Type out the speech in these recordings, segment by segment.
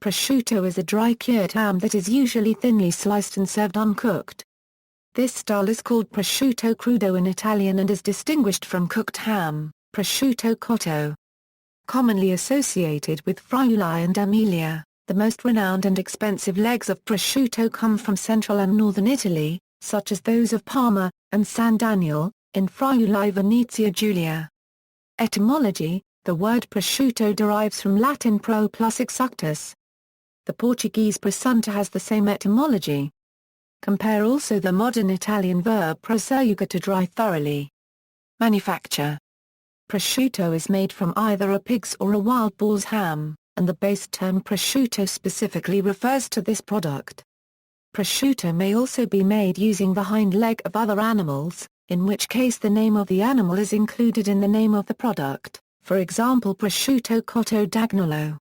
Prosciutto is a dry-cured ham that is usually thinly sliced and served uncooked. This style is called prosciutto crudo in Italian and is distinguished from cooked ham, prosciutto cotto. Commonly associated with Friuli and Emilia, the most renowned and expensive legs of prosciutto come from central and northern Italy, such as those of Parma and San Daniele, in Friuli-Venezia Giulia. Etymology: the word prosciutto derives from Latin pro plus exuctus. The Portuguese presunta has the same etymology. Compare also the modern Italian verb prosciugare to dry thoroughly. Manufacture: prosciutto is made from either a pig's or a wild boar's ham, and the base term prosciutto specifically refers to this product. Prosciutto may also be made using the hind leg of other animals, in which case the name of the animal is included in the name of the product, for example prosciutto cotto d'agnolo.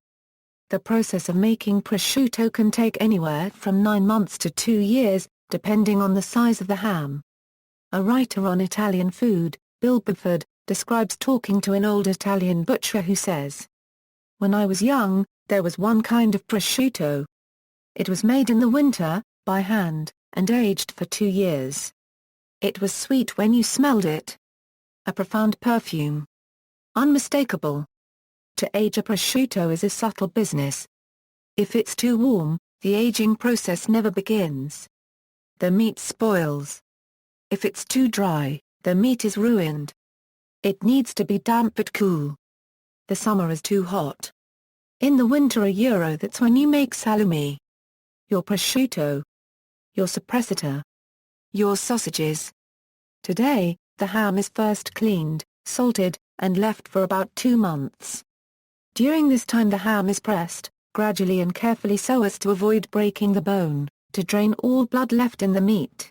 The process of making prosciutto can take anywhere from 9 months to 2 years, depending on the size of the ham. A writer on Italian food, Bill Buford, describes talking to an old Italian butcher who says, "When I was young, there was one kind of prosciutto. It was made in the winter, by hand, and aged for 2 years. It was sweet when you smelled it. A profound perfume. Unmistakable. To age a prosciutto is a subtle business. If it's too warm, the aging process never begins. The meat spoils. If it's too dry, the meat is ruined. It needs to be damp but cool. The summer is too hot. In the winter that's when you make salumi. Your prosciutto. Your suppressita. Your sausages." Today, the ham is first cleaned, salted, and left for about 2 months. During this time the ham is pressed, gradually and carefully so as to avoid breaking the bone, to drain all blood left in the meat.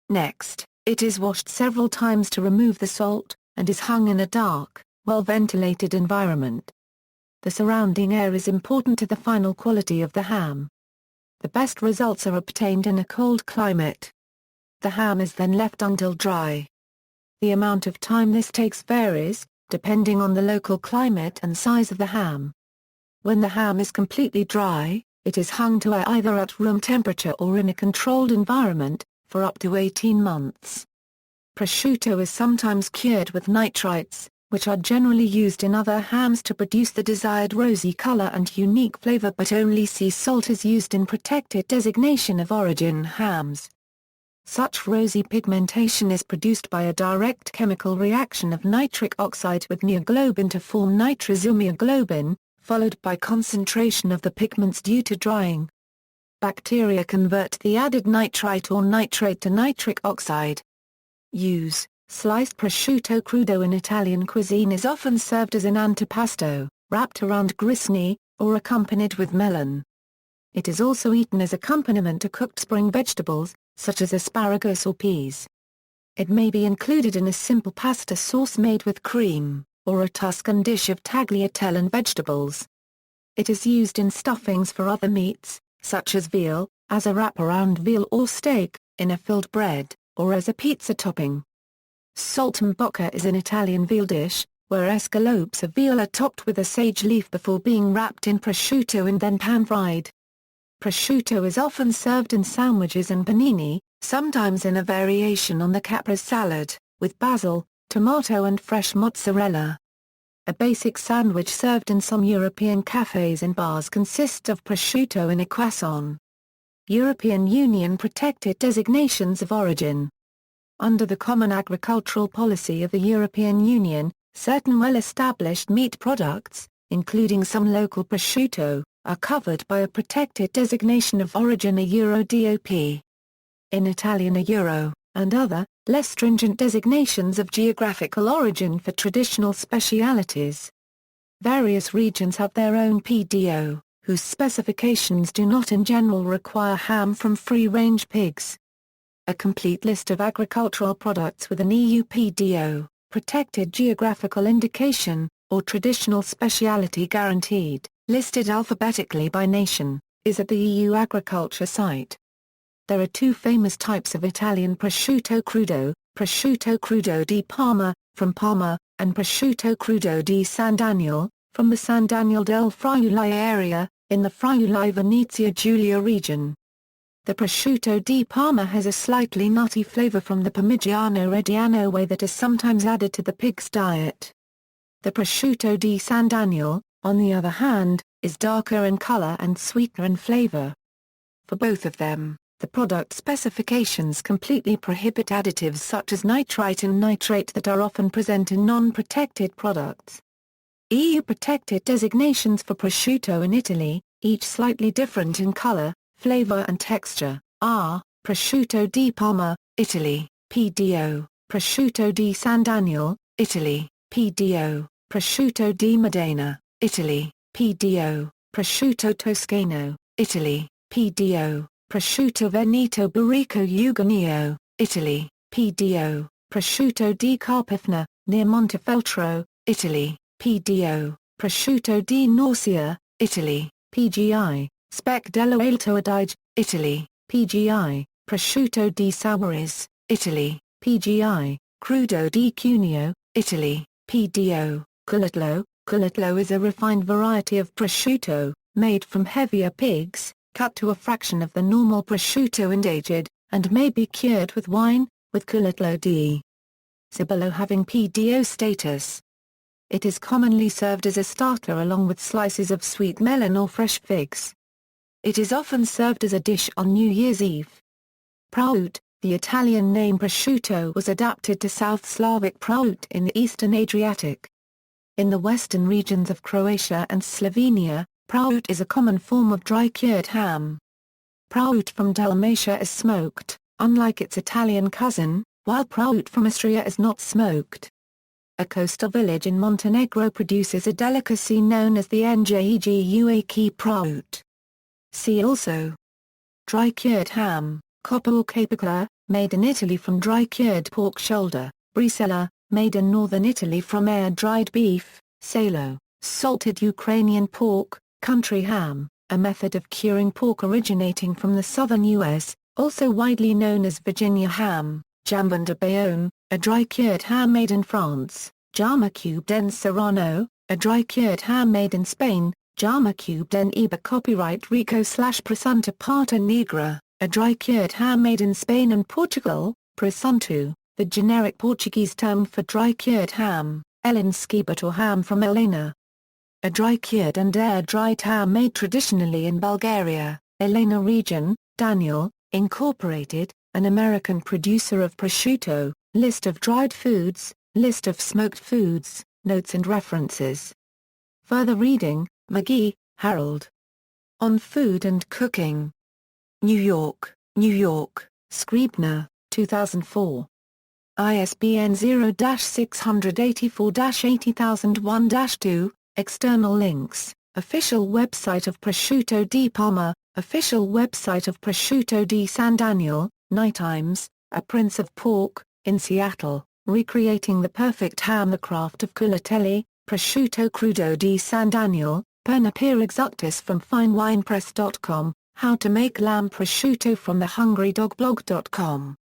Next, it is washed several times to remove the salt, and is hung in a dark, well-ventilated environment. The surrounding air is important to the final quality of the ham. The best results are obtained in a cold climate. The ham is then left until dry. The amount of time this takes varies, depending on the local climate and size of the ham. When the ham is completely dry, it is hung to air either at room temperature or in a controlled environment, for up to 18 months. Prosciutto is sometimes cured with nitrites, which are generally used in other hams to produce the desired rosy color and unique flavor, but only sea salt is used in protected designation of origin hams. Such rosy pigmentation is produced by a direct chemical reaction of nitric oxide with myoglobin to form nitrizomyoglobin, followed by concentration of the pigments due to drying. Bacteria convert the added nitrite or nitrate to nitric oxide. Use: sliced prosciutto crudo in Italian cuisine is often served as an antipasto, wrapped around grissini, or accompanied with melon. It is also eaten as accompaniment to cooked spring vegetables, such as asparagus or peas. It may be included in a simple pasta sauce made with cream, or a Tuscan dish of tagliatelle and vegetables. It is used in stuffings for other meats, such as veal, as a wraparound veal or steak, in a filled bread, or as a pizza topping. Saltimbocca is an Italian veal dish, where escalopes of veal are topped with a sage leaf before being wrapped in prosciutto and then pan-fried. Prosciutto is often served in sandwiches and panini, sometimes in a variation on the caprese salad, with basil, tomato and fresh mozzarella. A basic sandwich served in some European cafes and bars consists of prosciutto in a croissant. European Union protected designations of origin. Under the Common Agricultural Policy of the European Union, certain well-established meat products, including some local prosciutto, are covered by a protected designation of origin, a DOP. In Italian, a Euro, and other, less stringent designations of geographical origin for traditional specialities. Various regions have their own PDO, whose specifications do not in general require ham from free-range pigs. A complete list of agricultural products with an EU PDO, protected geographical indication, or traditional speciality guaranteed, listed alphabetically by nation, is at the EU agriculture site. There are 2 famous types of Italian prosciutto crudo di Parma, from Parma, and prosciutto crudo di San Daniele, from the San Daniele del Friuli area, in the Friuli-Venezia Giulia region. The prosciutto di Parma has a slightly nutty flavor from the Parmigiano Reggiano whey that is sometimes added to the pig's diet. The prosciutto di San Daniele, on the other hand, is darker in color and sweeter in flavor. For both of them, the product specifications completely prohibit additives such as nitrite and nitrate that are often present in non-protected products. EU protected designations for prosciutto in Italy, each slightly different in color, flavor and texture, are: Prosciutto di Parma, Italy, PDO; Prosciutto di San Daniele, Italy, PDO; Prosciutto di Modena, Italy, PDO; Prosciutto Toscano, Italy, PDO; Prosciutto Veneto Burico Eugenio, Italy, PDO; Prosciutto di Carpofna, near Montefeltro, Italy, PDO; Prosciutto di Norcia, Italy, PGI; Spec dello Alto Adige, Italy, PGI; Prosciutto di Samoris, Italy, PGI; Crudo di Cuneo, Italy, PDO; Cotto. Cotto is a refined variety of prosciutto, made from heavier pigs, cut to a fraction of the normal prosciutto and aged, and may be cured with wine, with Cotto di Cibollo having PDO status. It is commonly served as a starter along with slices of sweet melon or fresh figs. It is often served as a dish on New Year's Eve. Prəઃšuːtoʊ, the Italian name prosciutto was adapted to South Slavic prăut in the Eastern Adriatic. In the western regions of Croatia and Slovenia, prăut is a common form of dry-cured ham. Prăut from Dalmatia is smoked, unlike its Italian cousin, while prăut from Istria is not smoked. A coastal village in Montenegro produces a delicacy known as the njegujak prăut. See also: dry-cured ham, coppa or capicola, made in Italy from dry-cured pork shoulder; brisella, made in northern Italy from air-dried beef; salo, salted Ukrainian pork; country ham, a method of curing pork originating from the southern U.S., also widely known as Virginia ham; jambon de Bayonne, a dry-cured ham made in France; llama cubed en Serrano, a dry-cured ham made in Spain; llama cubed en Iba copyright Rico/Presunta Pata Negra, a dry-cured ham made in Spain and Portugal; prəઃšuːtoʊ, the generic Portuguese term for dry-cured ham; Elinski or ham from Elena. A dry-cured and air-dried ham made traditionally in Bulgaria, Elena region; Daniel, Incorporated, an American producer of prosciutto; list of dried foods, list of smoked foods, notes and references. Further reading: McGee, Harold. On Food and Cooking. New York, Scribner, 2004. ISBN 0-684-80001-2, external links, official website of Prosciutto di Parma, official website of Prosciutto di San Daniele, Nighttimes, A Prince of Pork, in Seattle, recreating the perfect ham. The Craft of Culatelli, Prosciutto crudo di San Daniele, Perna per Exuctis from FineWinePress.com, How to make lamb prosciutto from the HungryDogblog.com.